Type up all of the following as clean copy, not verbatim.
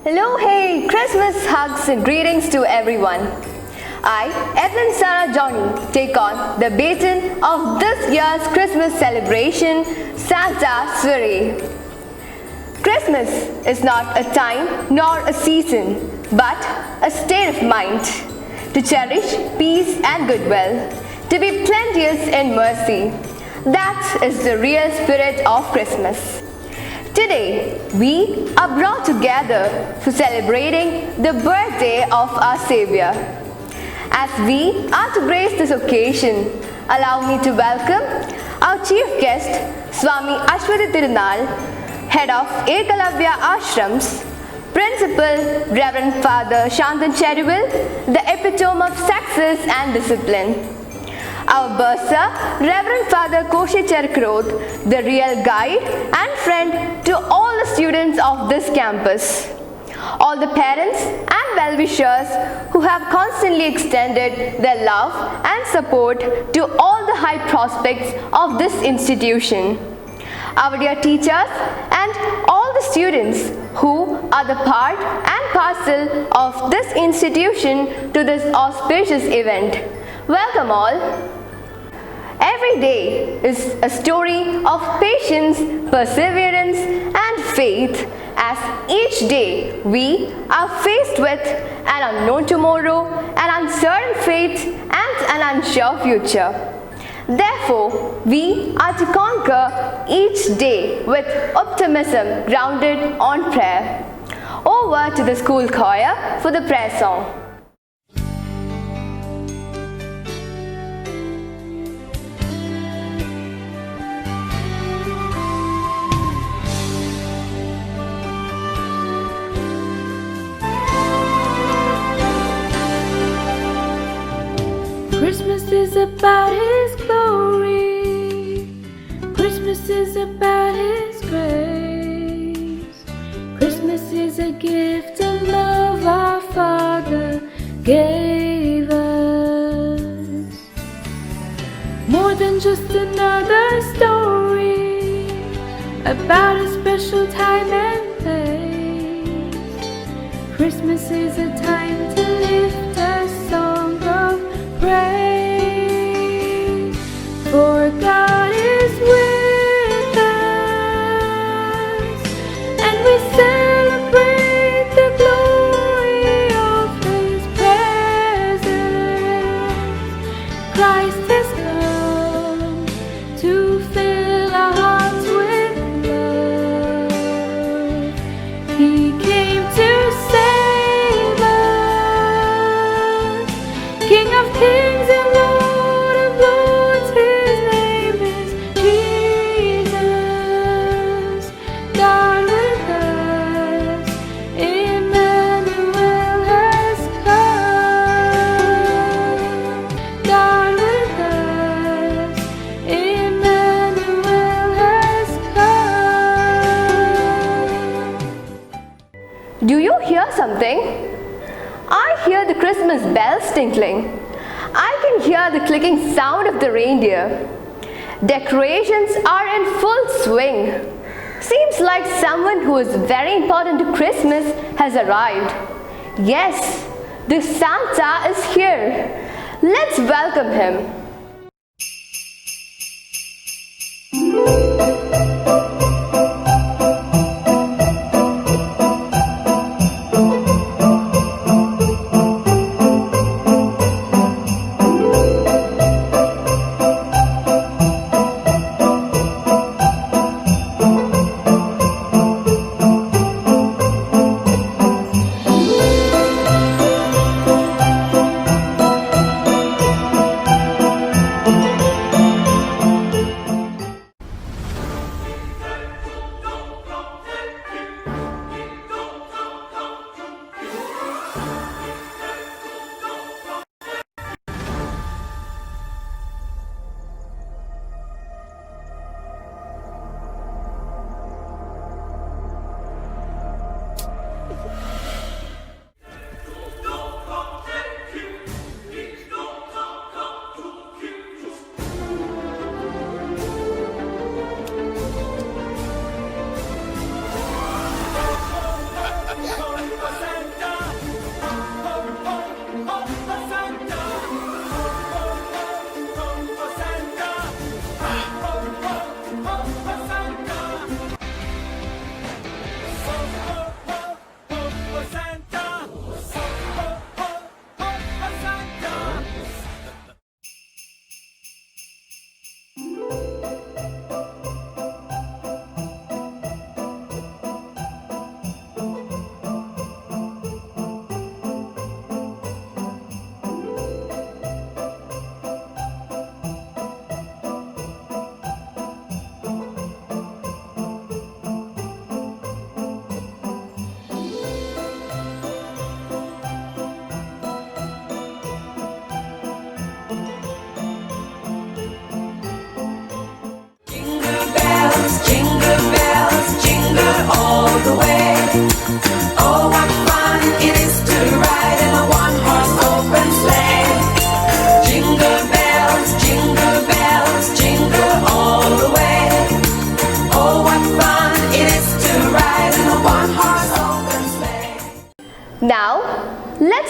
Hello, hey, Christmas hugs and greetings to everyone. I, Evelyn Sarah Johnny, take on the baton of this year's Christmas celebration, Santa Soiree. Christmas is not a time nor a season, but a state of mind to cherish peace and goodwill, to be plenteous in mercy. That is the real spirit of Christmas. Today, we are brought together for celebrating the birthday of our Savior. As we are to grace this occasion, allow me to welcome our chief guest, Swami Ashwathi Tirunal, Head of Ekalavya Ashrams, Principal Reverend Father Shantan Cheruvil, the epitome of success and discipline. Our bursar, Reverend Father Koshe Cherkrot, the real guide and friend to all the students of this campus. All the parents and well-wishers who have constantly extended their love and support to all the high prospects of this institution. Our dear teachers and all the students who are the part and parcel of this institution to this auspicious event. Welcome all. Every day is a story of patience, perseverance and faith, as each day we are faced with an unknown tomorrow, an uncertain fate and an unsure future. Therefore, we are to conquer each day with optimism grounded on prayer. Over to the school choir for the prayer song. Christmas is about His glory. Christmas is about His grace. Christmas is a gift of love our Father gave us. More than just another story about a special time and place. Christmas is a time to lift a song of praise. For God is with us, and we celebrate the glory of His presence. Christ has come to fill our hearts with love. He came to save us, King of Kings and Lord of Lords. His name is Jesus. God with us, Emmanuel has come. God with us, Emmanuel has come. Do you hear something? I hear the Christmas bells tinkling. I can hear the clicking sound of the reindeer. Decorations are in full swing. Seems like someone who is very important to Christmas has arrived. Yes, the Santa is here. Let's welcome him.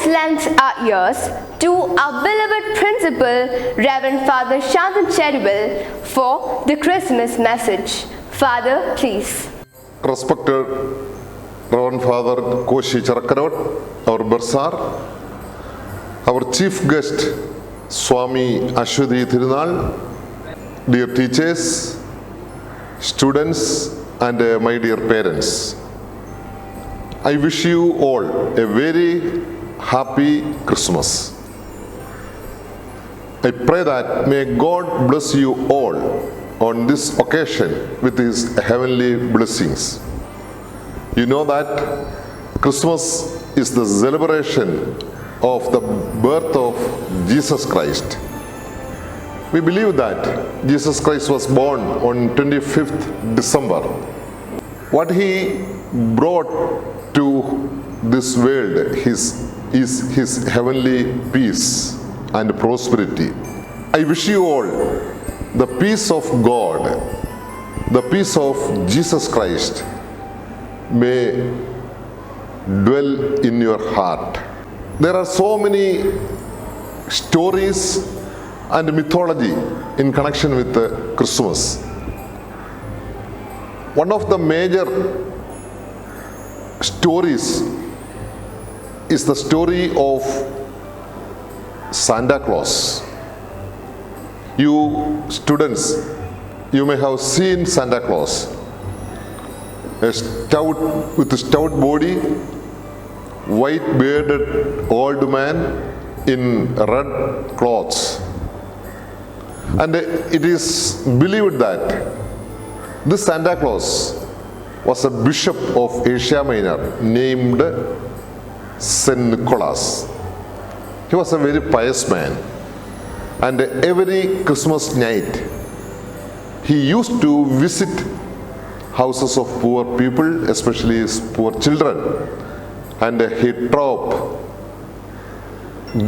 lend our ears to our beloved principal, Reverend Father Shantan Cherubel, for the Christmas message. Father, please. Respected Reverend Father Koshi Charakarot, our Bursar, our chief guest Swami Ashwati Thirunal, dear teachers, students and my dear parents, I wish you all a very happy Christmas. I pray that may God bless you all on this occasion with His heavenly blessings. You know that Christmas is the celebration of the birth of Jesus Christ. We believe that Jesus Christ was born on 25th December. What He brought to this world is His heavenly peace and prosperity. I wish you all the peace of God, the peace of Jesus Christ may dwell in your heart. There are so many stories and mythology in connection with Christmas. One of the major stories is the story of Santa Claus. You students, you may have seen Santa Claus, with a stout body, white bearded old man in red clothes. And it is believed that this Santa Claus was a bishop of Asia Minor named Saint Nicholas. He was a very pious man, and every Christmas night he used to visit houses of poor people, especially poor children, and he dropped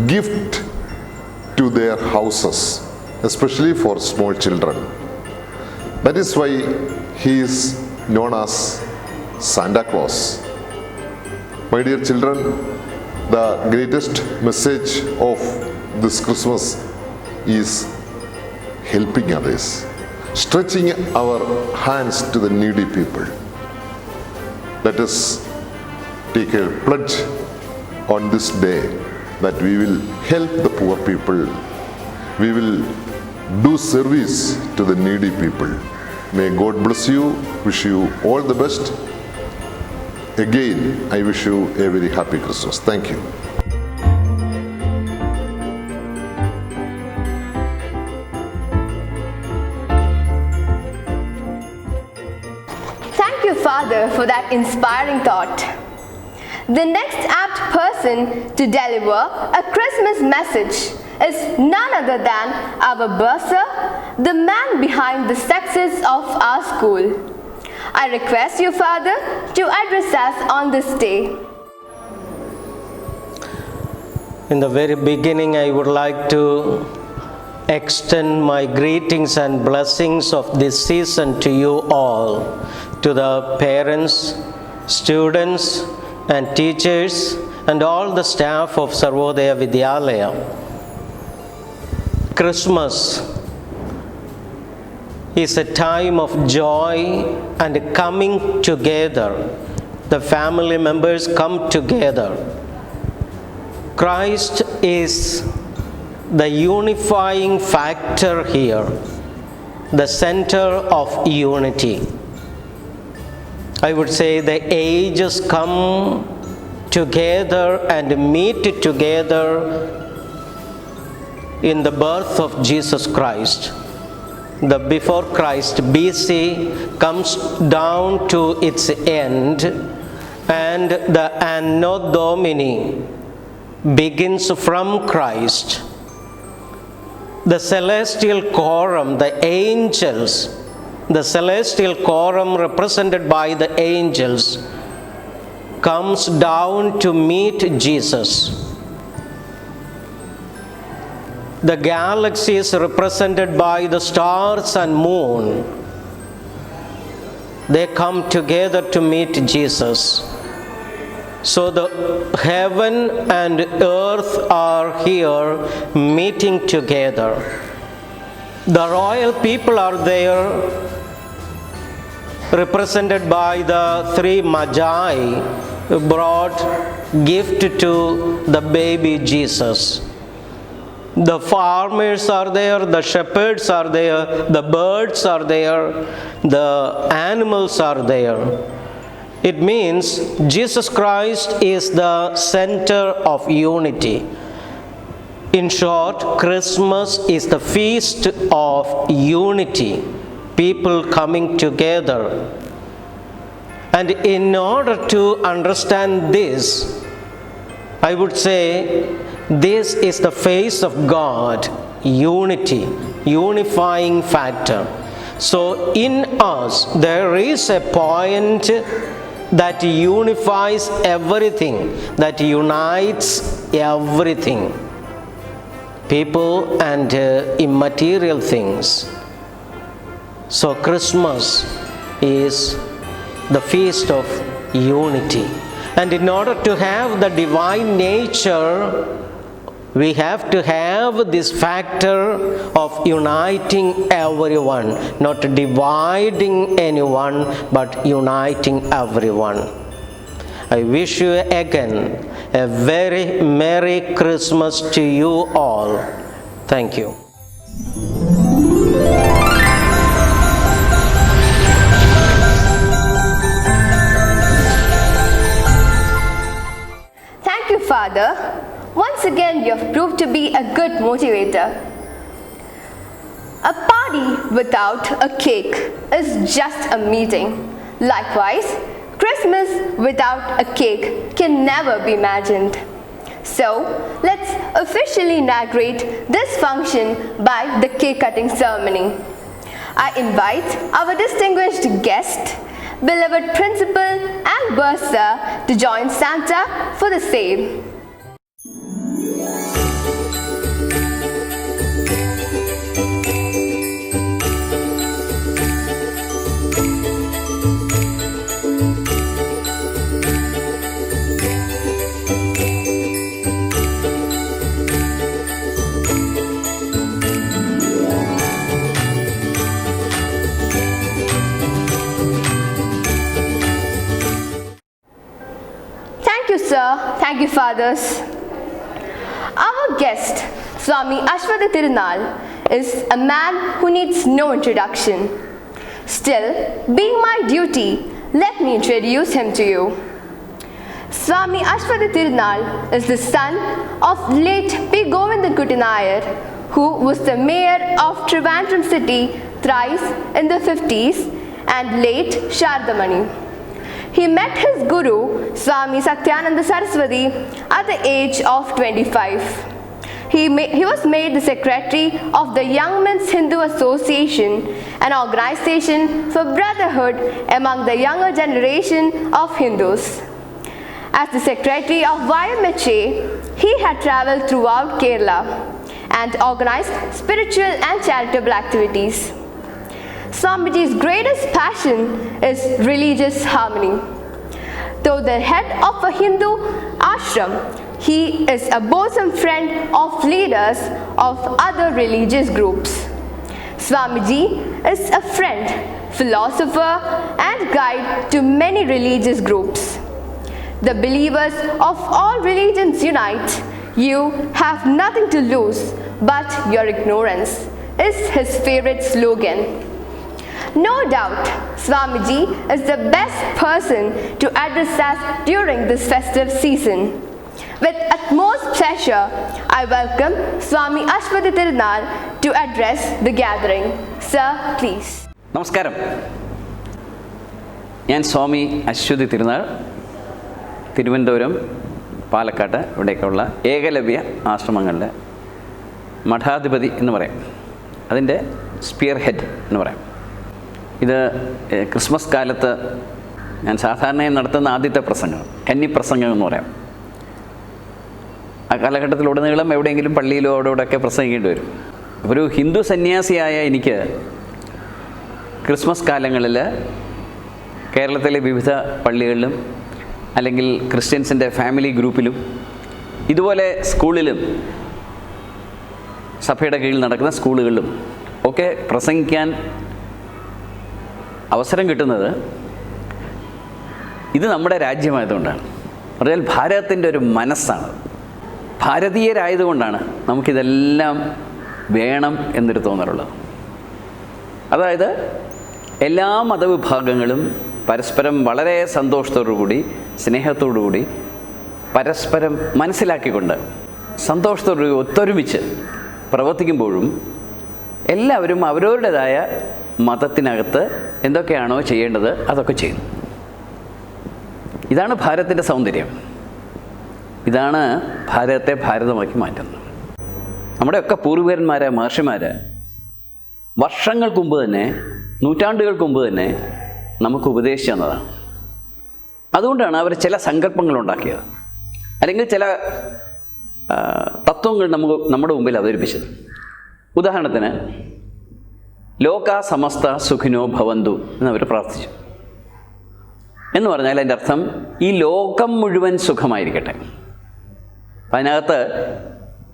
gift to their houses, especially for small children. That is why he is known as Santa Claus. My dear children, the greatest message of this Christmas is helping others, stretching our hands to the needy people. Let us take a pledge on this day that we will help the poor people. We will do service to the needy people. May God bless you. Wish you all the best. Again, I wish you a very happy Christmas. Thank you. Thank you, Father, for that inspiring thought. The next apt person to deliver a Christmas message is none other than our bursar, the man behind the success of our school. I request you, Father, to address us on this day. In the very beginning, I would like to extend my greetings and blessings of this season to you all, to the parents, students, and teachers, and all the staff of Sarvodaya Vidyalaya. Christmas is a time of joy and coming together. The family members come together. Christ is the unifying factor here, the center of unity. I would say the ages come together and meet together in the birth of Jesus Christ. The before Christ BC comes down to its end, and the Anno Domini begins from Christ. The celestial quorum, the angels, the celestial quorum represented by the angels, comes down to meet Jesus. The galaxies represented by the stars and moon, they come together to meet Jesus. So the heaven and earth are here meeting together. The royal people are there, represented by the three magi who brought gift to the baby Jesus. The farmers are there, the shepherds are there, the birds are there, the animals are there. It means Jesus Christ is the center of unity. In short, Christmas is the feast of unity, people coming together. And in order to understand this, I would say this is the face of God, unity, unifying factor. So in us there is a point that unifies everything, that unites everything, people and immaterial things. So Christmas is the feast of unity. And in order to have the divine nature, we have to have this factor of uniting everyone, not dividing anyone, but uniting everyone. I wish you again a very Merry Christmas to you all. Thank you. Thank you, Father. Once again, you have proved to be a good motivator. A party without a cake is just a meeting. Likewise, Christmas without a cake can never be imagined. So, let's officially inaugurate this function by the cake cutting ceremony. I invite our distinguished guest, beloved Principal and Bursar, to join Santa for the same. Thank you, sir. Thank you, fathers. Our guest, Swami Ashwath Tirunal, is a man who needs no introduction. Still, being my duty, let me introduce him to you. Swami Ashwath Tirunal is the son of late P. Govindankutty Nayar, who was the mayor of Trivandrum city thrice in the 50s, and late Sharadamani. He met his guru, Swami Satyananda Saraswati, at the age of 25. He was made the secretary of the Young Men's Hindu Association, an organization for brotherhood among the younger generation of Hindus. As the secretary of YMHA, he had travelled throughout Kerala and organized spiritual and charitable activities. Swamiji's greatest passion is religious harmony. Though the head of a Hindu ashram, he is a bosom friend of leaders of other religious groups. Swamiji is a friend, philosopher, and guide to many religious groups. The believers of all religions unite. You have nothing to lose but your ignorance, is his favorite slogan. No doubt, Swamiji is the best person to address us during this festive season. With utmost pleasure, I welcome Swami Ashwath Tirunal to address the gathering. Sir, please. നമസ്കാരം. ഞാൻ സ്വാമി അശ്വതി തിരുനാൾ, തിരുവനന്തപുരം, പാലക്കാട് ഇവിടെയൊക്കെയുള്ള ഏകലവ്യ ആശ്രമങ്ങളുടെ മഠാധിപതി എന്ന് പറയാം. അതിൻ്റെ sphere head എന്ന് പറയാം. ഇത് Christmas കാലത്ത് ഞാൻ സാധാരണയായി നടത്തുന്ന ആദ്യത്തെ പ്രസംഗം, കന്നിപ്രസംഗം എന്ന് പറയാം. ആ കാലഘട്ടത്തിലുടനീളം എവിടെയെങ്കിലും പള്ളിയിലോ അവിടെയൊക്കെ പ്രസംഗിക്കേണ്ടി വരും. ഒരു ഹിന്ദു സന്യാസിയായ എനിക്ക് ക്രിസ്മസ് കാലങ്ങളിൽ കേരളത്തിലെ വിവിധ പള്ളികളിലും അല്ലെങ്കിൽ ക്രിസ്ത്യൻസിൻ്റെ ഫാമിലി ഗ്രൂപ്പിലും ഇതുപോലെ സ്കൂളിലും സഭയുടെ കീഴിൽ നടക്കുന്ന സ്കൂളുകളിലും ഒക്കെ പ്രസംഗിക്കാൻ അവസരം കിട്ടുന്നത് ഇത് നമ്മുടെ രാജ്യമായതുകൊണ്ടാണ്. പറഞ്ഞാൽ ഭാരതത്തിൻ്റെ ഒരു മനസ്സാണ്. ഭാരതീയരായതുകൊണ്ടാണ് നമുക്കിതെല്ലാം വേണം എന്നൊരു തോന്നലുള്ളത്. അതായത് എല്ലാ മതവിഭാഗങ്ങളും പരസ്പരം വളരെ സന്തോഷത്തോടുകൂടി സ്നേഹത്തോടുകൂടി പരസ്പരം മനസ്സിലാക്കിക്കൊണ്ട് സന്തോഷത്തോടുകൂടി ഒത്തൊരുമിച്ച് പ്രവർത്തിക്കുമ്പോഴും എല്ലാവരും അവരവരുടേതായ മതത്തിനകത്ത് എന്തൊക്കെയാണോ ചെയ്യേണ്ടത് അതൊക്കെ ചെയ്യുന്നു. ഇതാണ് ഭാരതത്തിൻ്റെ സൗന്ദര്യം. ഇതാണ് ഭാരതത്തെ ഭാരതമാക്കി മാറ്റുന്നത്. നമ്മുടെയൊക്കെ പൂർവികന്മാർ, മഹർഷിമാർ വർഷങ്ങൾക്ക് മുമ്പ് തന്നെ, നൂറ്റാണ്ടുകൾക്ക് മുമ്പ് തന്നെ നമുക്ക് ഉപദേശിച്ചു തന്നതാണ്. അതുകൊണ്ടാണ് അവർ ചില സങ്കല്പങ്ങൾ ഉണ്ടാക്കിയത്, അല്ലെങ്കിൽ ചില തത്വങ്ങൾ നമ്മുടെ മുമ്പിൽ അവതരിപ്പിച്ചത്. ഉദാഹരണത്തിന് ലോക സമസ്ത സുഖിനോ ഭവന്തു എന്നവർ പ്രാർത്ഥിച്ചു. എന്ന് പറഞ്ഞാൽ അതിൻ്റെ അർത്ഥം ഈ ലോകം മുഴുവൻ സുഖമായിരിക്കട്ടെ. അതിനകത്ത്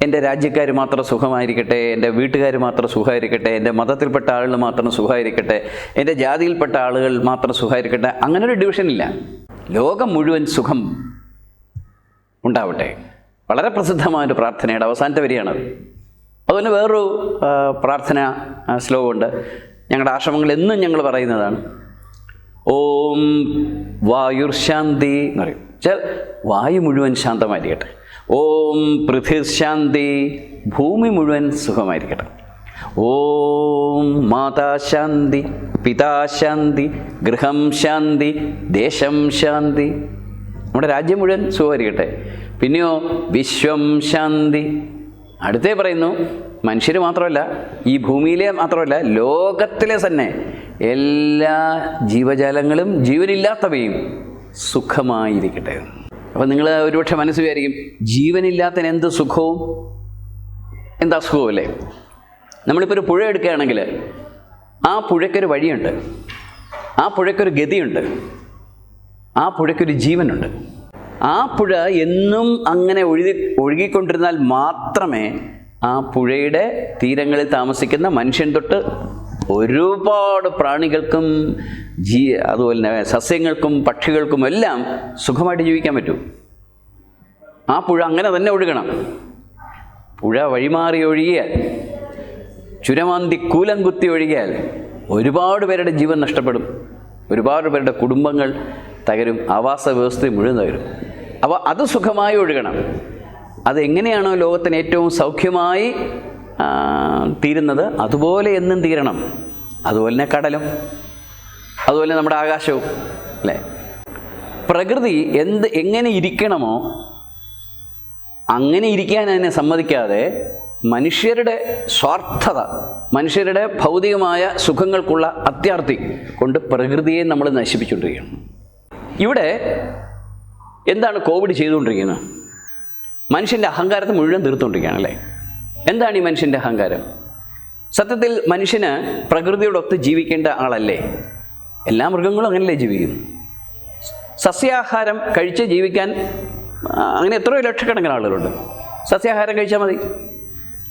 എൻ്റെ രാജ്യക്കാർ മാത്രം സുഖമായിരിക്കട്ടെ, എൻ്റെ വീട്ടുകാർ മാത്രം സുഖമായിരിക്കട്ടെ, എൻ്റെ മതത്തിൽപ്പെട്ട ആളുകൾ മാത്രം സുഖമായിരിക്കട്ടെ, എൻ്റെ ജാതിയിൽപ്പെട്ട ആളുകൾ മാത്രം സുഖമായിരിക്കട്ടെ, അങ്ങനൊരു ഡിവിഷനില്ല. ലോകം മുഴുവൻ സുഖം ഉണ്ടാവട്ടെ. വളരെ പ്രസിദ്ധമായൊരു പ്രാർത്ഥനയുടെ അവസാനത്തെ വരിയാണത്. അതുപോലെ വേറൊരു പ്രാർത്ഥന ശ്ലോകമുണ്ട്, ഞങ്ങളുടെ ആശ്രമങ്ങളിൽ എന്നും ഞങ്ങൾ പറയുന്നതാണ്. ഓം വായുർശാന്തി എന്ന് പറയും. വായു മുഴുവൻ ശാന്തമായിരിക്കട്ടെ. ഓം പൃഥ്വിശാന്തി, ഭൂമി മുഴുവൻ സുഖമായിരിക്കട്ടെ. ഓം മാതാശാന്തി, പിതാശാന്തി, ഗൃഹം ശാന്തി, ദേശം ശാന്തി, നമ്മുടെ രാജ്യം മുഴുവൻ സുഖമായിരിക്കട്ടെ. പിന്നെയോ വിശ്വം ശാന്തി. അടുത്തേ പറയുന്നു, മനുഷ്യർ മാത്രമല്ല, ഈ ഭൂമിയിലെ മാത്രമല്ല, ലോകത്തിലെ തന്നെ എല്ലാ ജീവജാലങ്ങളും ജീവനില്ലാത്തവയും സുഖമായിരിക്കട്ടെ. അപ്പോൾ നിങ്ങൾ ഒരുപക്ഷെ മനസ്സ് വിചാരിക്കും, ജീവനില്ലാത്തതിന് എന്ത് സുഖവും എന്താ അസുഖവും അല്ലേ? നമ്മളിപ്പോൾ ഒരു പുഴ എടുക്കുകയാണെങ്കിൽ ആ പുഴയ്ക്കൊരു വഴിയുണ്ട്, ആ പുഴയ്ക്കൊരു ഗതിയുണ്ട്, ആ പുഴയ്ക്കൊരു ജീവനുണ്ട്. ആ പുഴ എന്നും അങ്ങനെ ഒഴുകിക്കൊണ്ടിരുന്നാൽ മാത്രമേ ആ പുഴയുടെ തീരങ്ങളിൽ താമസിക്കുന്ന മനുഷ്യൻ തൊട്ട് ഒരുപാട് പ്രാണികൾക്കും അതുപോലെ തന്നെ സസ്യങ്ങൾക്കും പക്ഷികൾക്കും എല്ലാം സുഖമായിട്ട് ജീവിക്കാൻ പറ്റൂ. ആ പുഴ അങ്ങനെ തന്നെ ഒഴുകണം. പുഴ വഴിമാറി ഒഴുകിയാൽ, ചുരമാന്തി കൂലം കുത്തി ഒഴുകിയാൽ ഒരുപാട് പേരുടെ ജീവൻ നഷ്ടപ്പെടും, ഒരുപാട് പേരുടെ കുടുംബങ്ങൾ തകരും, ആവാസ വ്യവസ്ഥ മുഴുവൻ തകരും. അപ്പോൾ അത് സുഖമായി ഒഴുകണം. അതെങ്ങനെയാണോ ലോകത്തിന് ഏറ്റവും സൗഖ്യമായി തീരുന്നത് അതുപോലെ എന്നും തീരണം. അതുപോലെ തന്നെ കടലും, അതുപോലെ നമ്മുടെ ആകാശവും അല്ലേ? പ്രകൃതി എങ്ങനെ ഇരിക്കണമോ അങ്ങനെ ഇരിക്കാൻ അതിനെ സമ്മതിക്കാതെ മനുഷ്യരുടെ സ്വാർത്ഥത, മനുഷ്യരുടെ ഭൗതികമായ സുഖങ്ങൾക്കുള്ള അത്യാർത്തി കൊണ്ട് പ്രകൃതിയെ നമ്മൾ നശിപ്പിച്ചുകൊണ്ടിരിക്കുകയാണ്. ഇവിടെ എന്താണ് കോവിഡ് ചെയ്തുകൊണ്ടിരിക്കുന്നത്? മനുഷ്യൻ്റെ അഹങ്കാരത്തെ മുഴുവൻ തീർത്തുകൊണ്ടിരിക്കുകയാണ് അല്ലേ? എന്താണ് ഈ മനുഷ്യൻ്റെ അഹങ്കാരം? സത്യത്തിൽ മനുഷ്യന് പ്രകൃതിയോടൊത്ത് ജീവിക്കേണ്ട ആളല്ലേ? എല്ലാ മൃഗങ്ങളും അങ്ങനെയല്ലേ ജീവിക്കുന്നു? സസ്യാഹാരം കഴിച്ച് ജീവിക്കാൻ അങ്ങനെ എത്രയോ ലക്ഷക്കണക്കിന് ആളുകളുണ്ട്. സസ്യാഹാരം കഴിച്ചാൽ മതി.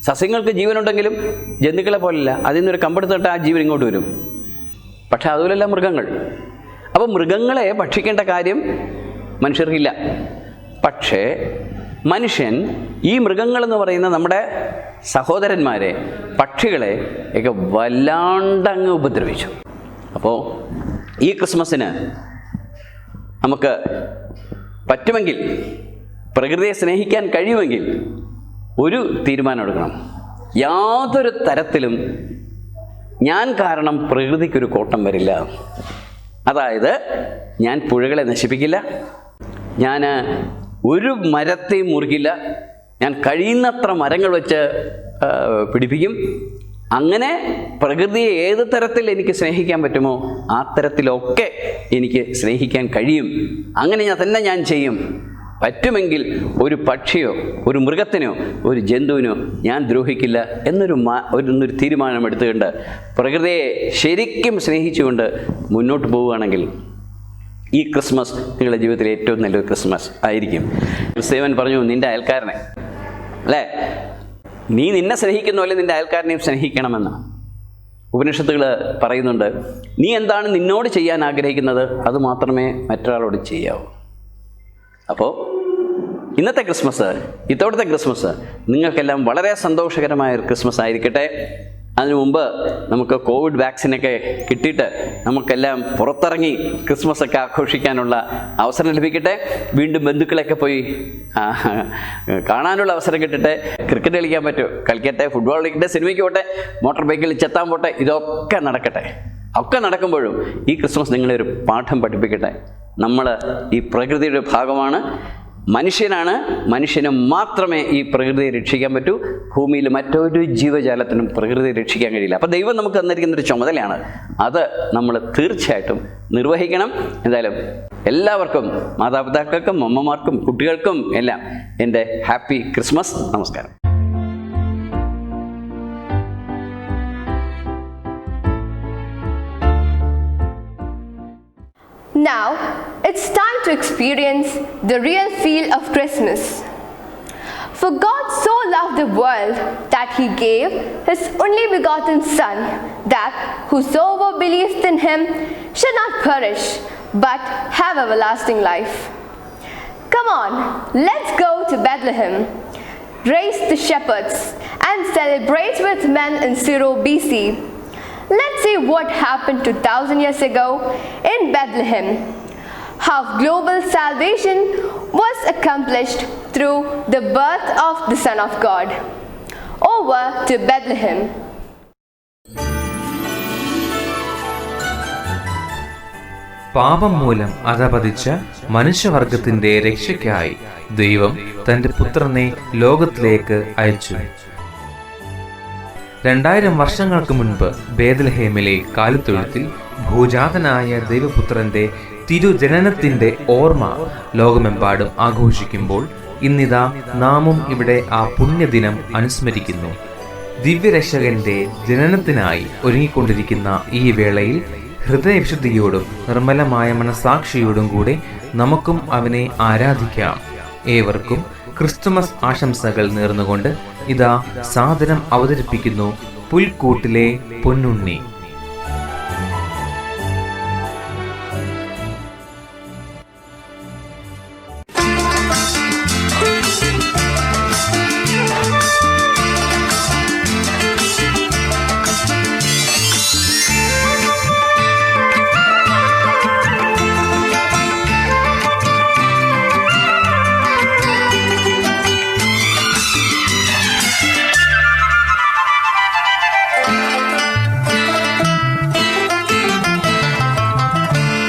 സസ്യങ്ങൾക്ക് ജീവനുണ്ടെങ്കിലും ജന്തുക്കളെ പോലല്ല, അതിൽ നിന്നൊരു കമ്പെടുത്തിട്ട് ആ ജീവൻ ഇങ്ങോട്ട് വരും. പക്ഷേ അതുപോലെയല്ല മൃഗങ്ങൾ. അപ്പോൾ മൃഗങ്ങളെ ഭക്ഷിക്കേണ്ട കാര്യം മനുഷ്യർക്കില്ല. പക്ഷേ മനുഷ്യൻ ഈ മൃഗങ്ങളെന്ന് പറയുന്ന നമ്മുടെ സഹോദരന്മാരെ, പക്ഷികളെ ഒക്കെ വല്ലാണ്ടങ്ങ് ഉപദ്രവിച്ചു. അപ്പോൾ ഈ ക്രിസ്മസിന് നമുക്ക് പറ്റുമെങ്കിൽ, പ്രകൃതിയെ സ്നേഹിക്കാൻ കഴിയുമെങ്കിൽ ഒരു തീരുമാനം എടുക്കണം. യാതൊരു തരത്തിലും ഞാൻ കാരണം പ്രകൃതിക്കൊരു കോട്ടം വരില്ല. അതായത് ഞാൻ പുഴകളെ നശിപ്പിക്കില്ല, ഞാൻ ഒരു മരത്തെയും മുറിക്കില്ല, ഞാൻ കഴിയുന്നത്ര മരങ്ങൾ വെച്ച് പിടിപ്പിക്കും. അങ്ങനെ പ്രകൃതിയെ ഏത് തരത്തിൽ എനിക്ക് സ്നേഹിക്കാൻ പറ്റുമോ ആ തരത്തിലൊക്കെ എനിക്ക് സ്നേഹിക്കാൻ കഴിയും. അങ്ങനെ ഞാൻ ചെയ്യും. പറ്റുമെങ്കിൽ ഒരു പക്ഷിയോ ഒരു മൃഗത്തിനോ ഒരു ജന്തുവിനോ ഞാൻ ദ്രോഹിക്കില്ല എന്നൊരു തീരുമാനമെടുത്തുകൊണ്ട് പ്രകൃതിയെ ശരിക്കും സ്നേഹിച്ചുകൊണ്ട് മുന്നോട്ട് പോവുകയാണെങ്കിൽ ഈ ക്രിസ്മസ് നിങ്ങളുടെ ജീവിതത്തിലെ ഏറ്റവും നല്ലൊരു ക്രിസ്മസ് ആയിരിക്കും. ക്രിസ്തേവൻ പറഞ്ഞു, നിൻ്റെ അയൽക്കാരനെ, അല്ലേ, നീ നിന്നെ സ്നേഹിക്കുന്ന പോലെ നിൻ്റെ അയൽക്കാരനെയും സ്നേഹിക്കണമെന്ന് ഉപനിഷത്തുകൾ പറയുന്നുണ്ട്. നീ എന്താണ് നിന്നോട് ചെയ്യാൻ ആഗ്രഹിക്കുന്നത് അത് മാത്രമേ മറ്റൊരാളോട് ചെയ്യാവൂ. അപ്പോൾ ഇന്നത്തെ ക്രിസ്മസ്, ഇത്തവണത്തെ ക്രിസ്മസ് നിങ്ങൾക്കെല്ലാം വളരെ സന്തോഷകരമായൊരു ക്രിസ്മസ് ആയിരിക്കട്ടെ. അതിനു മുമ്പ് നമുക്ക് കോവിഡ് വാക്സിനൊക്കെ കിട്ടിയിട്ട് നമുക്കെല്ലാം പുറത്തിറങ്ങി ക്രിസ്മസൊക്കെ ആഘോഷിക്കാനുള്ള അവസരം ലഭിക്കട്ടെ. വീണ്ടും ബന്ധുക്കളൊക്കെ പോയി കാണാനുള്ള അവസരം കിട്ടട്ടെ. ക്രിക്കറ്റ് കളിക്കാൻ പറ്റുമോ കളിക്കട്ടെ, ഫുട്ബോൾ കളിക്കട്ടെ, സിനിമയ്ക്ക് പോട്ടെ, മോട്ടോർ ബൈക്കിൽ ചെത്താൻ പോട്ടെ, ഇതൊക്കെ നടക്കട്ടെ. ഒക്കെ നടക്കുമ്പോഴും ഈ ക്രിസ്മസ് നിങ്ങളെ ഒരു പാഠം പഠിപ്പിക്കട്ടെ. നമ്മൾ ഈ പ്രകൃതിയുടെ ഭാഗമാണ്, മനുഷ്യനാണ്. മനുഷ്യന് മാത്രമേ ഈ പ്രകൃതിയെ രക്ഷിക്കാൻ പറ്റൂ. ഭൂമിയിൽ മറ്റൊരു ജീവജാലത്തിനും പ്രകൃതിയെ രക്ഷിക്കാൻ കഴിയില്ല. അപ്പോൾ ദൈവം നമുക്ക് തന്നിരിക്കുന്നൊരു ചുമതലയാണ്, അത് നമ്മൾ തീർച്ചയായിട്ടും നിർവഹിക്കണം. എന്തായാലും എല്ലാവർക്കും, മാതാപിതാക്കൾക്കും അമ്മമാർക്കും കുട്ടികൾക്കും എല്ലാം എൻ്റെ ഹാപ്പി ക്രിസ്മസ്. നമസ്കാരം. Now, it's time to experience the real feel of Christmas. For God so loved the world that He gave His only begotten Son, that whosoever believes in Him shall not perish, but have everlasting life. Come on, let's go to Bethlehem, raise the shepherds, and celebrate with men in 0 BC. Let's see what happened 2000 years ago in Bethlehem. How global salvation was accomplished through the birth of the Son of God. Over to Bethlehem. പാപം മൂലം അധപതിച്ച മനുഷ്യവർഗത്തിന്റെ രക്ഷയ്ക്കായി ദൈവം തന്റെ പുത്രനെ ലോകത്തിലേക്ക് അയച്ചു. 2000 വർഷങ്ങൾക്ക് മുൻപ് ബേത്ലഹേമിലെ കാലിത്തൊഴുത്തിൽ ഭൂജാതനായ ദൈവപുത്രന്റെ തിരുജനനത്തിന്റെ ഓർമ്മ ലോകമെമ്പാടും ആഘോഷിക്കുമ്പോൾ ഇന്നിതാ നാമും ഇവിടെ ആ പുണ്യദിനം അനുസ്മരിക്കുന്നു. ദിവ്യരക്ഷകന്റെ ജനനത്തിനായി ഒരുങ്ങിക്കൊണ്ടിരിക്കുന്ന ഈ വേളയിൽ ഹൃദയവിശുദ്ധിയോടും നിർമ്മലമായ മനസാക്ഷിയോടും കൂടെ നമുക്കും അവനെ ആരാധിക്കാം. ഏവർക്കും ക്രിസ്തുമസ് ആശംസകൾ നേർന്നുകൊണ്ട് ഇതാ സാദരം അവതരിപ്പിക്കുന്നു പുൽക്കൂട്ടിലെ പൊന്നുണ്ണി.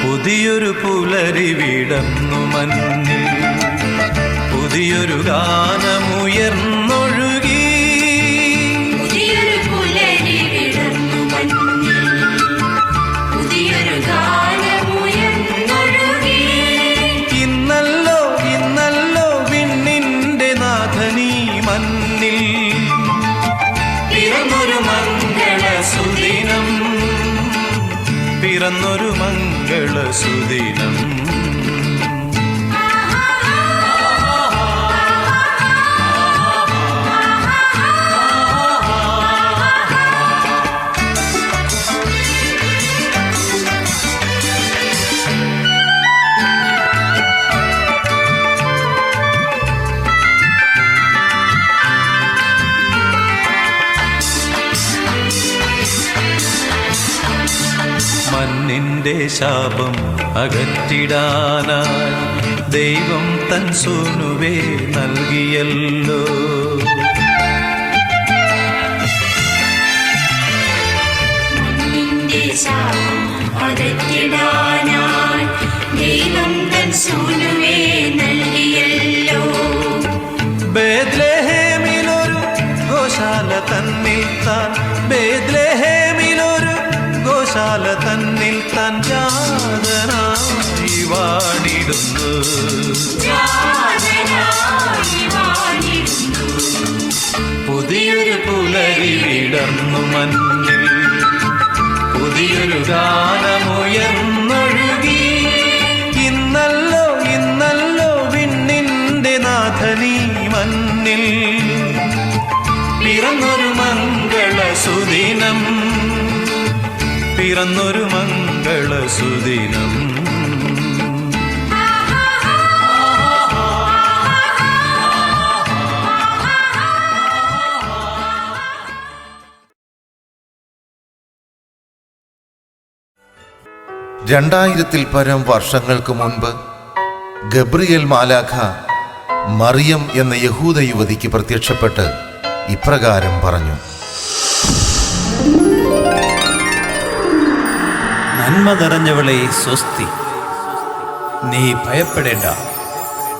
പുതിയൊരു പുലരി വിടർന്നു മഞ്ഞിൽ, പുതിയൊരു ഗാനമുയർന്നൊഴുകി. പുതിയൊരു പുലരി വിടർന്നു മഞ്ഞിൽ, പുതിയൊരു ഗാനമുയർന്നൊഴുകി. ഇന്നല്ലോ ഇന്നല്ലോ വിണ്ണിന്റെ നാഥനീ മണ്ണിൽ പിറന്നൊരു മംഗളസുദിനം, പിറന്നൊരു മംഗളസുദിനം. മണ്ണിന്റെ ശാപം അകറ്റിടാനായി ദൈവം തൻ സൂനുവേ നൽകിയല്ലോ. മണ്ണിന്റെ ശാപം അകറ്റിടാനായി ദൈവം തൻ സൂനുവേ നൽകിയല്ലോ. ബേത്ലഹേമിലൊരു ഗോശാല തന്നിൽ താൻ, ബേത്ലഹേമിലൊരു ഗോശാല തന്നിൽ താൻ ജാതനായി വാണിടുന്നു. പുതിയൊരു പുലരി വിടർന്നു മഞ്ഞിൽ, പുതിയൊരു ഗാനമുയർന്നൊഴുകി. പിറന്നൊരു മംഗളസുദിനം. രണ്ടായിരത്തിൽ പരം വർഷങ്ങൾക്ക് മുൻപ് ഗബ്രിയേൽ മാലാഖ മറിയം എന്ന യഹൂദ യുവതിക്ക് പ്രത്യക്ഷപ്പെട്ട് ഇപ്രകാരം പറഞ്ഞു: നന്മ നിറഞ്ഞവളെ സ്വസ്തി, നീ ഭയപ്പെടേണ്ട,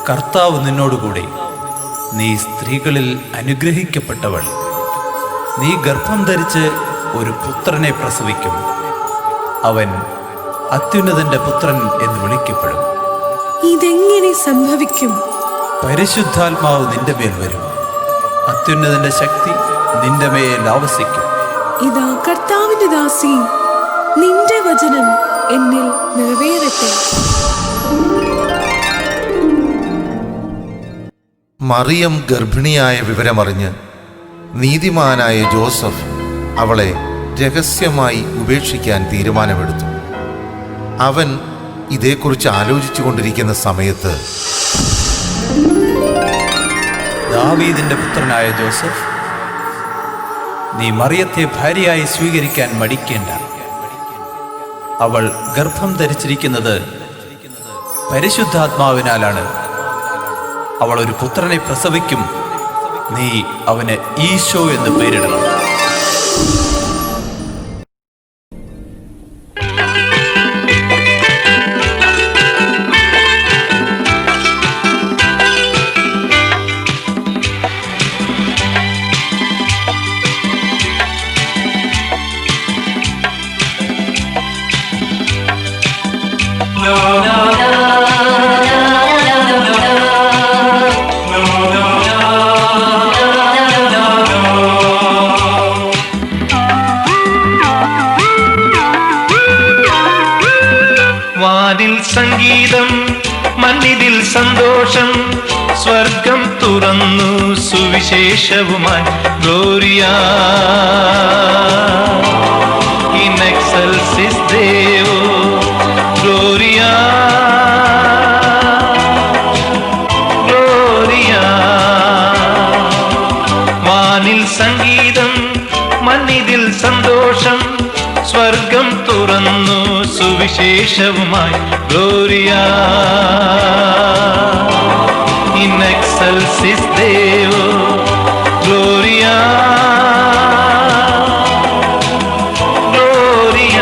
കർത്താവ് നിന്നോടുകൂടി, നീ സ്ത്രീകളിൽ അനുഗ്രഹിക്കപ്പെട്ടവൾ. നീ ഗർഭം ധരിച്ച് ഒരു പുത്രനെ പ്രസവിക്കും, അവൻ അത്യുന്നതന്റെ പുത്രൻ എന്ന് വിളിക്കപ്പെടും. ഇതെങ്ങനെ സംഭവിക്കും? പരിശുദ്ധാത്മാവ് നിന്റെ മേൽ വരും, അത്യുന്നതന്റെ ശക്തി നിന്റെ മേൽ ആവസിക്കും. ഇതാ കർത്താവിന്റെ ദാസി, നിന്റെ വചനം എന്നിൽ നിറവേറട്ടെ. മറിയം ഗർഭിണിയായ വിവരമറിഞ്ഞ് നീതിമാനായ ജോസഫ് അവളെ രഹസ്യമായി ഉപേക്ഷിക്കാൻ തീരുമാനമെടുത്തു. അവൻ ഇതേക്കുറിച്ച് ആലോചിച്ചു കൊണ്ടിരിക്കുന്ന സമയത്ത്, ദാവീദിന്റെ പുത്രനായ ജോസഫ്, നീ മറിയത്തെ ഭാര്യയായി സ്വീകരിക്കാൻ മടിക്കേണ്ട. അവൾ ഗർഭം ധരിച്ചിരിക്കുന്നത് പരിശുദ്ധാത്മാവിനാലാണ്. അവൾ ഒരു പുത്രനെ പ്രസവിക്കും, നീ അവന് ഈശോ എന്ന് പേരിടണം. വാനിൽ സംഗീതം, മണ്ണിതിൽ സന്തോഷം, സ്വർഗം തുറന്നു സുവിശേഷവുമായി. ഗ്ലോറിയ ഇൻ എക്സൽസിസ് ദേവോ, ഗ്ലോറിയ ഗ്ലോറിയ. വാനിൽ സംഗീതം, മണ്ണിതിൽ സന്തോഷം, സ്വർഗം തുറന്നു സുവിശേഷവുമായി. ഗ്ലോറിയ ഇൻ എക്സൽസിസ് ദേവോ, ഗ്ലോറിയ ഗ്ലോറിയ.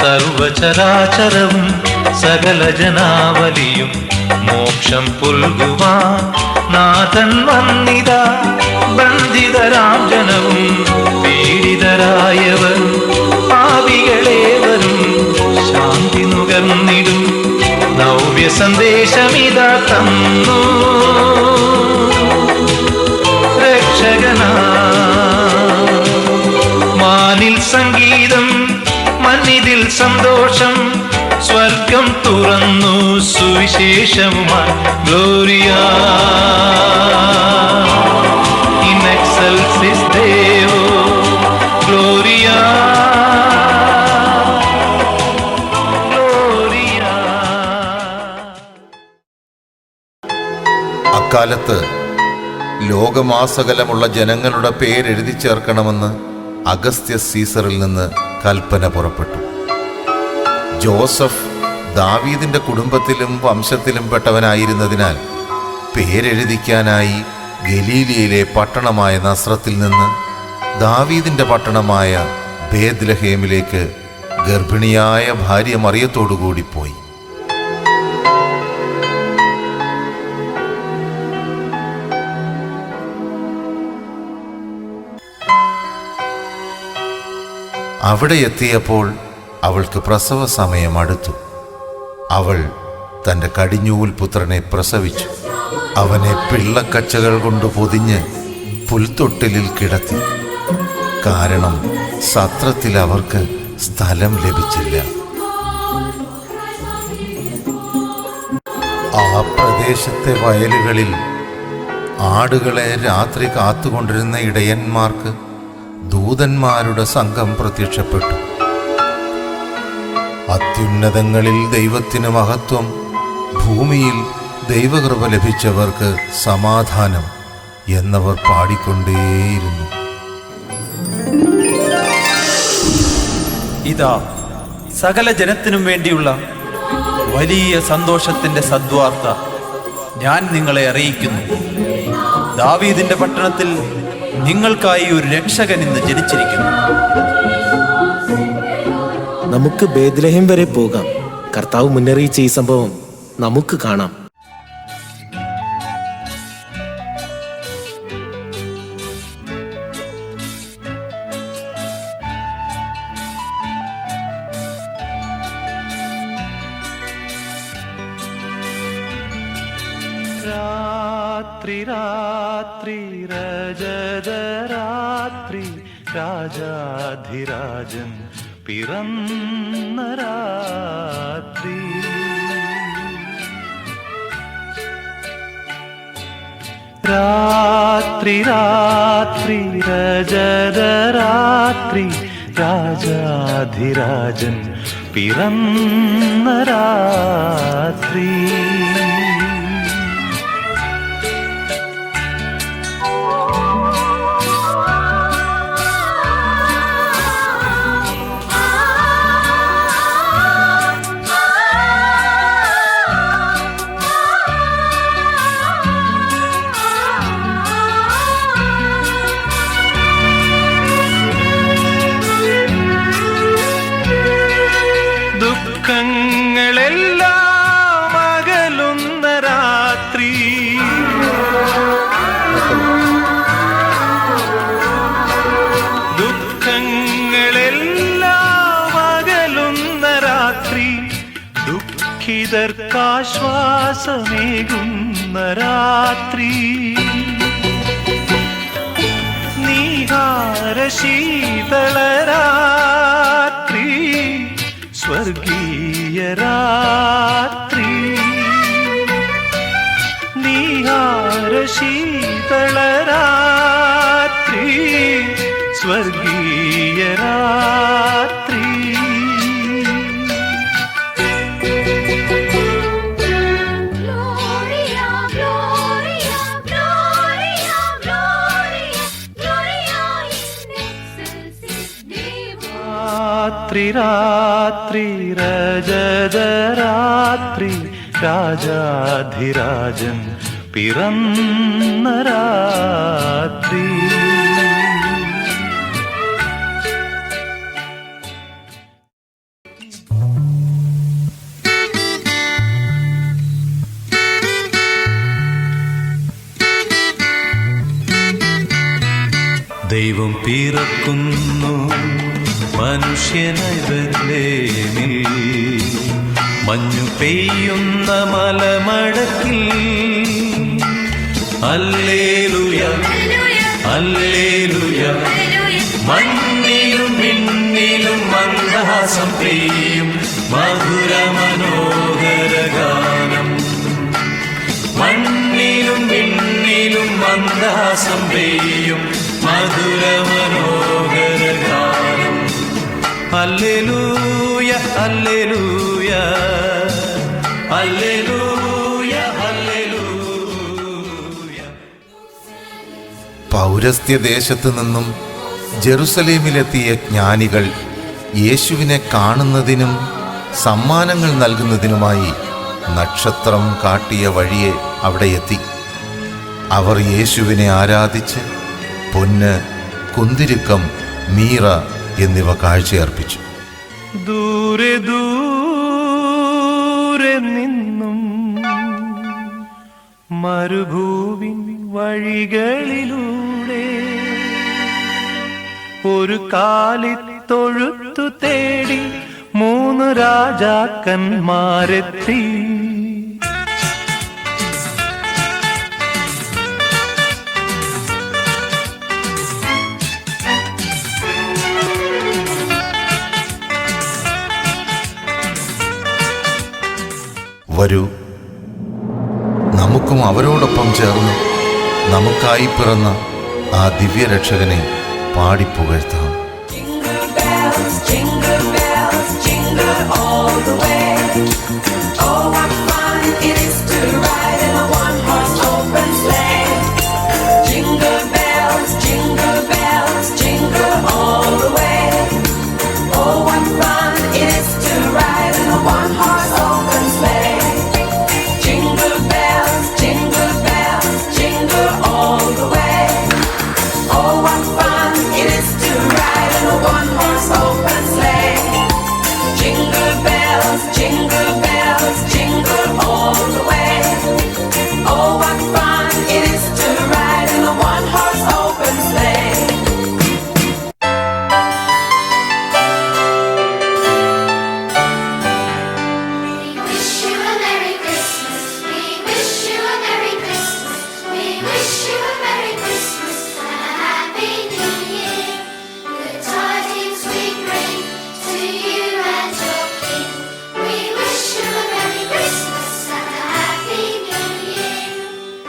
സർവചരാചരവും സകല ജനാവലിയും മോക്ഷം പുൽകുവാൻ നാഥൻ വന്നിതാ. ബന്ധിതരാം ജനവും പീഡിതരായവർ പാപികളേവരും ശാന്തി നുകർന്നിടും. നവ്യ സന്ദേശമിതാ തന്നു രക്ഷകനാ. മാനിൽ സംഗീതം, മണ്ണിതിൽ സന്തോഷം, സ്വർഗം തുറന്നു സുവിശേഷവുമായി. ഗ്ലോറിയ ഇൻ എക്സൽസിസ് ദേവോ, ഗ്ലോറിയ ഗ്ലോറിയ. അക്കാലത്ത് ലോകമാസകലമുള്ള ജനങ്ങളുടെ പേരെഴുതി ചേർക്കണമെന്ന് അഗസ്ത്യസ് സീസറിൽ നിന്ന് കൽപ്പന പുറപ്പെട്ടു. ജോസഫ് ദാവീദിന്റെ കുടുംബത്തിലും വംശത്തിലും പെട്ടവനായിരുന്നതിനാൽ പേരെഴുതിക്കാനായി ഗലീലിയയിലെ പട്ടണമായ നസ്രത്തിൽ നിന്ന് ദാവീദിന്റെ പട്ടണമായ ബേത്ലഹേമിലേക്ക് ഗർഭിണിയായ ഭാര്യ മറിയത്തോടുകൂടി പോയി. അവിടെ എത്തിയപ്പോൾ അവൾക്ക് പ്രസവ സമയം അടുത്തു. അവൾ തൻ്റെ കടിഞ്ഞൂൽ പുത്രനെ പ്രസവിച്ചു. അവനെ പിള്ളക്കച്ചകൾ കൊണ്ട് പൊതിഞ്ഞ് പുൽത്തൊട്ടിലിൽ കിടത്തി. കാരണം സത്രത്തിൽ അവർക്ക് സ്ഥലം ലഭിച്ചില്ല. ആ പ്രദേശത്തെ വയലുകളിൽ ആടുകളെ രാത്രി കാത്തുകൊണ്ടിരുന്ന ഇടയന്മാർക്ക് ദൂതന്മാരുടെ സംഘം പ്രത്യക്ഷപ്പെട്ടു. അത്യുന്നതങ്ങളിൽ ദൈവത്തിന് മഹത്വം, ഭൂമിയിൽ ദൈവകൃപ ലഭിച്ചവർക്ക് സമാധാനം എന്നവർ പാടിക്കൊണ്ടേയിരുന്നു. ഇതാ സകല ജനത്തിനും വേണ്ടിയുള്ള വലിയ സന്തോഷത്തിന്റെ സദ്വാർത്ത ഞാൻ നിങ്ങളെ അറിയിക്കുന്നു. ദാവീദിന്റെ പട്ടണത്തിൽ നിങ്ങൾക്കായി ഒരു രക്ഷകൻ ഇന്ന് ജനിച്ചിരിക്കുന്നു. നമുക്ക് ബേത്ലഹേം വരെ പോകാം. കർത്താവ് മുന്നറിയിച്ച ഈ സംഭവം നമുക്ക് കാണാം. രാത്രി രാത്രി രജതരാത്രി രാജാധിരാജൻ പിറന്ന രാത്രി. രാത്രി രാത്രി രജതരാത്രി രാജാധിരാജൻ പിറന്ന രാത്രി. ദുഃഖങ്ങളെല്ലാം അകലുന്ന രാത്രി. ദുഃഖങ്ങളെല്ലാം അകലുന്ന രാത്രി. ദുഃഖിതർക്കാശ്വാസമേകുന്ന രാത്രി. നീഹാരശീതളരാത്രി സ്വർഗീയ രാത്രി. നീഹാരശീതളരാത്രി സ്വർഗീയ രാത്രി. Gloria, Gloria, Gloria, Gloria, Gloria in excelsis Deo. രാത്രി രാത്രി രജതരാത്രി രാജാധിരാജൻ പിറന്ന രാത്രി. ദൈവം പിറക്കുന്നു മനുഷ്യനായി ബേത്ലഹേമിൽ, മഞ്ഞു പെയ്യുന്ന മലമടക്കിൽ. Hallelujah hallelujah. മണ്ണിലും മിന്നിലും മന്ദഹാസം പെയ്യും മധുര മനോഹര ഗാനം. മണ്ണിലും മിന്നിലും മന്ദഹാസം പെയ്യും മധുര മനോഹര ഗാനം. Hallelujah hallelujah hallelujah hallelujah. പൗരസ്ത്യദേശത്തു നിന്നും ജെറുസലേമിലെത്തിയ ജ്ഞാനികൾ യേശുവിനെ കാണുന്നതിനും സമ്മാനങ്ങൾ നൽകുന്നതിനുമായി നക്ഷത്രം കാട്ടിയ വഴിയെ അവിടെ എത്തി. അവർ യേശുവിനെ ആരാധിച്ച് പൊന്ന്, കുന്തിരുക്കം, മീറ എന്നിവ കാഴ്ചയർപ്പിച്ചു. ദൂരെ ദൂരെ നിന്നും മരുഭൂവിൻ വഴികളിലൂടെ ഒരു കാലിത്ത തൊഴുത്തു തേടി 3 രാജാക്കന്മാരെത്തി. വരൂ, നമുക്കും അവരോടൊപ്പം ചേർന്ന് നമുക്കായി പിറന്ന ആ ദിവ്യരക്ഷകനെ പാടിപ്പുകഴ്ത്താം. Jingle bells, jingle all the way. Oh, what fun it is to ride in a one-horse open sleigh. Jingle bells, jingle all the way. Oh, what fun it is to ride in a one-horse open sleigh. Jingle bells, jingle all the way. Oh, what fun it is to ride in a one-horse open sleigh. Jingle bells, jingle all the way. Oh, what fun it is to ride in a one-horse open sleigh. We wish you a Merry Christmas. We wish you a Merry Christmas. We wish you a Merry Christmas and a Happy New Year. Good tidings we bring to you and your King. We wish you a Merry Christmas and a Happy New Year.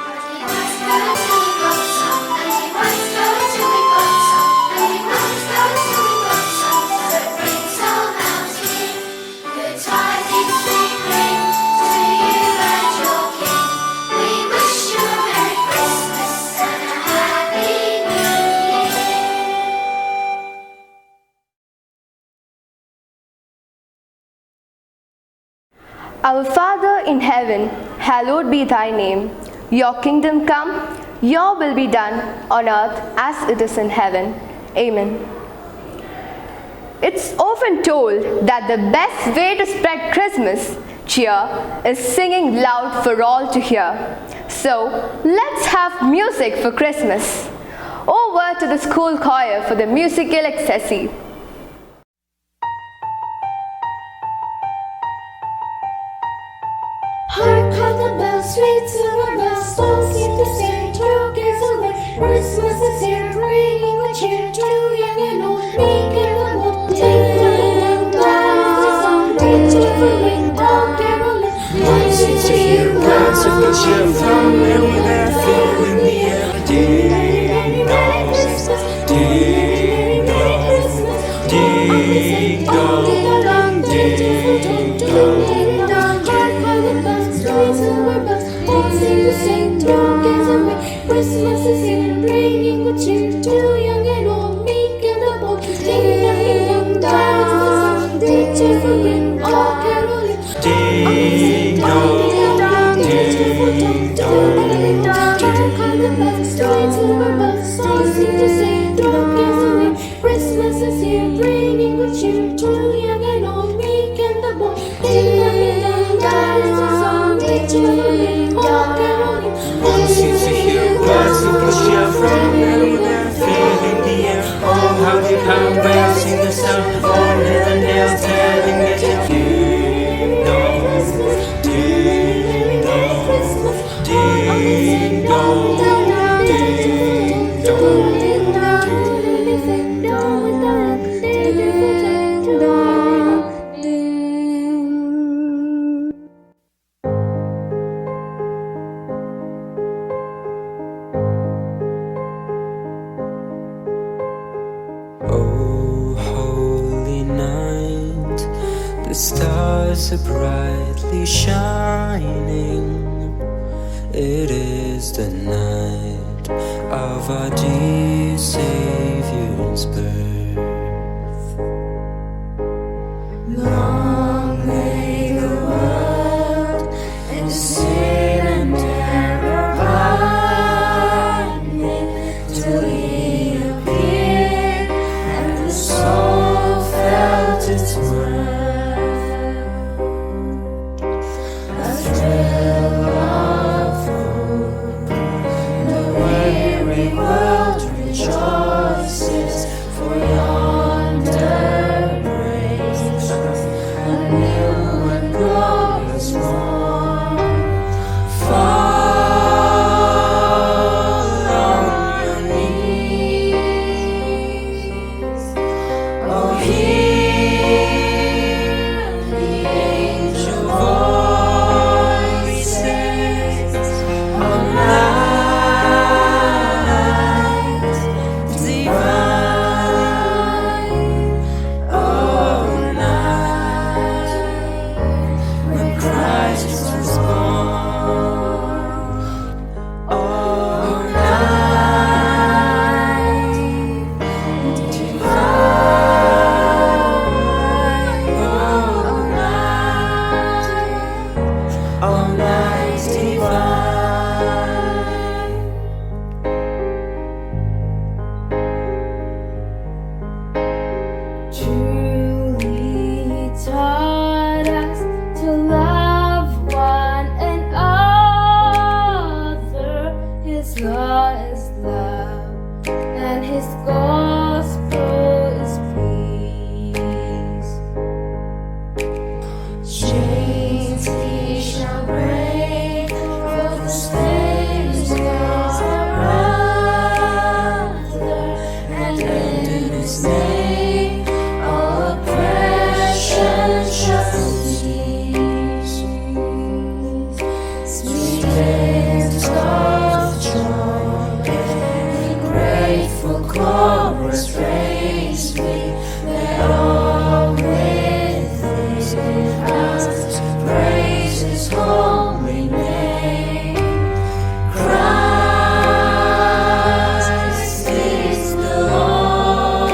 And we won't go till we got some. And we won't go till we got some. And we won't go till we got some. That brings all out here. Good tidings we bring to you and your King. We wish you a Merry Christmas and a Happy New Year. Our Father in heaven, hallowed be thy name. Your kingdom come, your will be done on earth as it is in heaven. Amen. It's often told that the best way to spread Christmas cheer is singing loud for all to hear. So let's have music for Christmas. Over to the school choir for the musical ecstasy. Hark, how the bells, sweet silver bells, all seem to say, "Joke is away, Christmas is here, bringing good cheer to young and old, meek and the bold." Ding dong dong, bells the song, teacher for ring, all caroling. One seems to hear words of good cheer from everywhere, filling the air. Ding dong, ding dong, ding dong, ding dong. Hark, how the bells, sweet silver bells, all seem to sing, "Joke is away, Christmas is here, bringing good cheer to young and old, meek and the bold." Ding dong ding dong, bells the song, teacher for ring, all caroling. Ding dong, ding dong, ding dong. Hark, how the bells, sweet silver bells, all seem to sing, "Joke is away, Christmas is here, bringing good cheer to young and old, meek and the bold." Ding dong ding dong, bells the song, teacher for ring, all caroling. One seems to hear words of good cheer from everywhere, filling the air. Oh, how the cowbells sing the sound, all Rivendell telling their tale. Ding dong, ding dong, ding dong, ding Oh, holy night, the stars are brightly shining. It is the night of our dear Savior's birth. Long lay the world in sin and terror binding, till He appeared and the soul felt its worth. A thrill of hope, the weary world rejoices, for yonder space, God's our brother, and in His name all oppression shall cease. Sweet hymns of joy and grateful chorus praise we, let all within us praise His holy name. Christ is the Lord,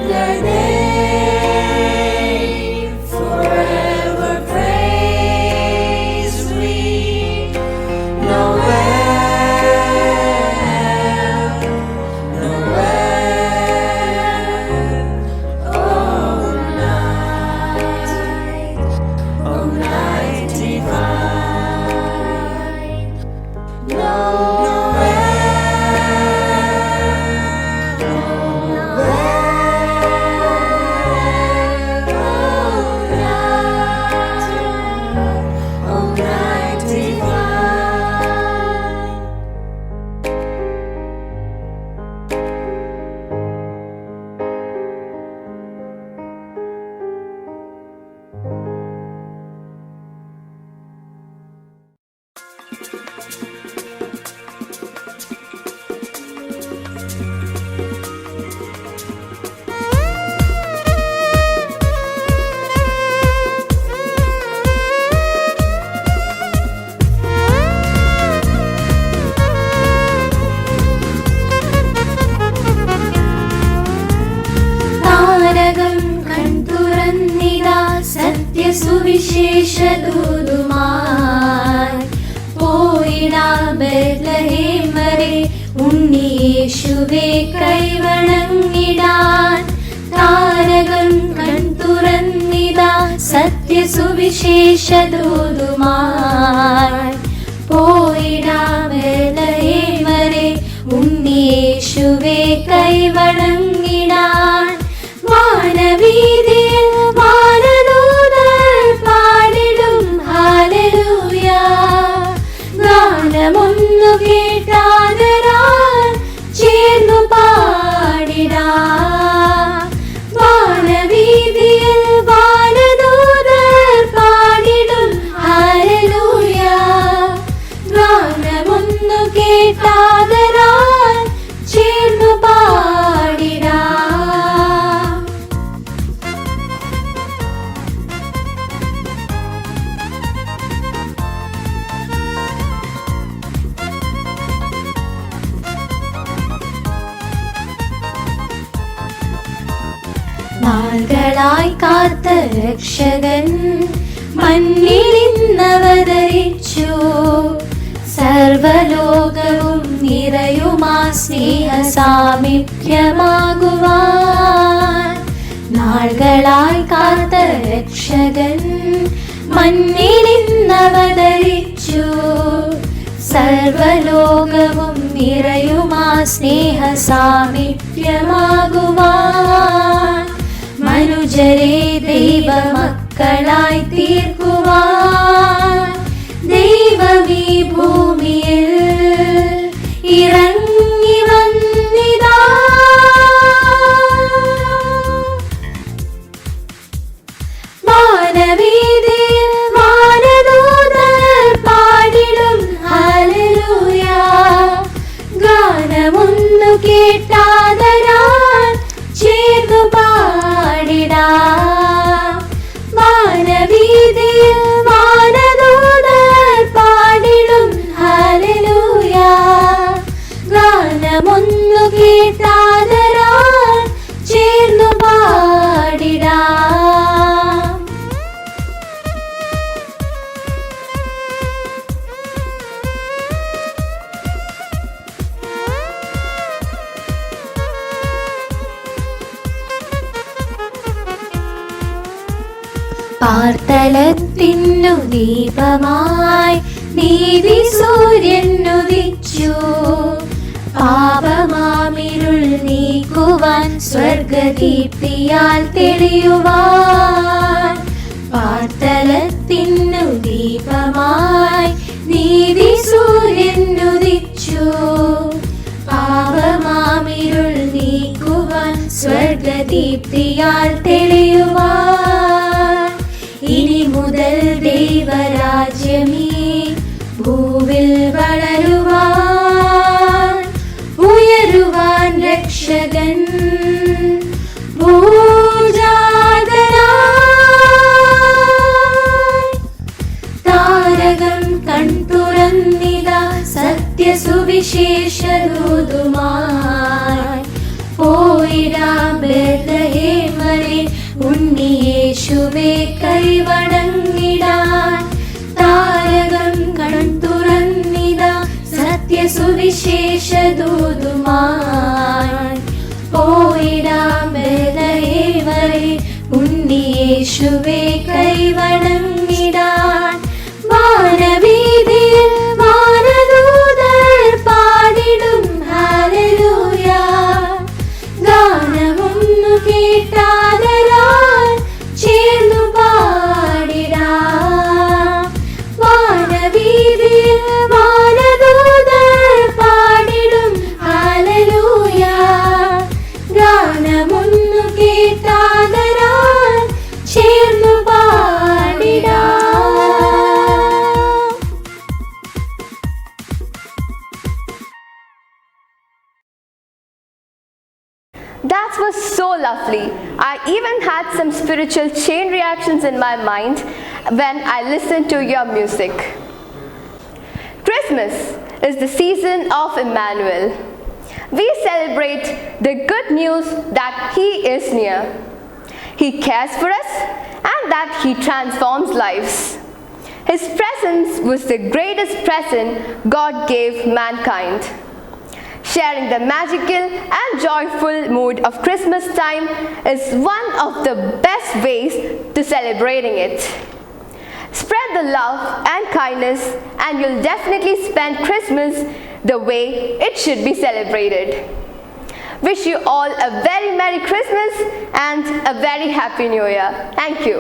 their name forever praise we. Noel, Noel, oh night divine. Noel, oh night divine. താരകം കൺതുറന്നിതാ സത്യസുവിശേഷദൂതുമായി പോയിടാ ബേത്ലഹേം വരെ ഉണ്ണിയേശുവെ കൈവണങ്ങിടാൻ. താരകം കൺതുറന്നിതാ സത്യസുവിശേഷദൂതുമായി പോയിടാ ബേത്ലഹേം വരെ ഉണ്ണിയേശുവെ കൈവണങ്ങിടാൻ. വാനവീതിയിൽ വാനദൂതർ പാടിടും hallelujah. ഗാനമൊന്നു കേട്ടാദരാൽ ചേർന്നു പാടിടാം. വാനവീതിയിൽ വാനദൂതർ പാടിടും hallelujah. ഗാനമൊന്നു കേട്ടാദരാൽ ചേർന്നു പാടിടാം. നാളുകളായി കാത്ത രക്ഷകൻ മണ്ണിലിന്നവതരിച്ചു. സർവലോകവും നിറയുമാ സ്നേഹ സാമീപ്യമാകുവാൻ. നാളുകളായി കാത്ത രക്ഷകൻ മണ്ണിലിന്നവതരിച്ചു. സർവലോകവും നിറയുമാ സ്നേഹ സാമീപ്യമാകുവാൻ. മനുജരെ ദൈവമക്കളായി തീർക്കുവാൻ ദൈവമീ ഭൂമിയിൽ ഇറങ്ങി വന്നിതാ. വാനവീതിയിൽ വാനദൂതർ പാടിടും ഹല്ലേലൂയ. ഗാനമൊന്നു കേട്ടാദരാൽ ചേർന്നു പാടിടാം. വാനവീതിയിൽ വാനദൂതർ പാടിടും ഹല്ലേലൂയ. ഗാനമൊന്നു കേട്ടാദരാൽ ചേർന്നു പാടിടാം. പാർത്തലത്തിനു ദീപമായി നീതി സൂര്യൻ ഉദിച്ചു. പാപമാമിരുൾ നീക്കുവാൻ സ്വർഗദീപ്തിയാൽ തെളിയുവാൻ. പാർത്തലത്തിനു ദീപമായി ദീപ്തിയാൽ തെളിയുവാൻ ഇനി മുതൽ ദൈവരാജ്യമേ ഭൂവിൽ വളരുവാൻ ഉയരുവാൻ രക്ഷകൻ ഭൂജാതനായി. താരകം കൺതുറന്നിതാ സത്യസുവിശേഷദൂതുമായി പോയിരാ ബേത്ലഹേം വരെ ഉണ്ണിയേശുവേ കൈവണങ്ങിടാൻ. താരകം കൺതുറന്നിതാ സത്യസുവിശേഷദൂതുമായി പോയിരാ ബേത്ലഹേം വരെ ഉണ്ണിയേശുവേ കൈവണങ്ങിടാൻ. വാനവീതിയിൽ വാനദൂതർ പാടിടും ഹല്ലേലൂയ. ഗാനമൊന്നു കേട്ടാദരാൽ ചേർന്നു പാടിടാം. വാനവീതിയിൽ വാനദൂതർ പാടിടും ഹല്ലേലൂയ. ഗാനമൊന്നു കേട്ടാദരാൽ ചേർന്നു പാടിടാം. That was so lovely. I even had some spiritual chain reactions in my mind when I listened to your music. Christmas is the season of Emmanuel. We celebrate the good news that He is near. He cares for us and that He transforms lives. His presence was the greatest present God gave mankind. Sharing the magical and joyful mood of Christmas time is one of the best ways to celebrating it. Spread the love and kindness and you'll definitely spend Christmas the way it should be celebrated. Wish you all a very Merry Christmas and a very Happy New Year. Thank you.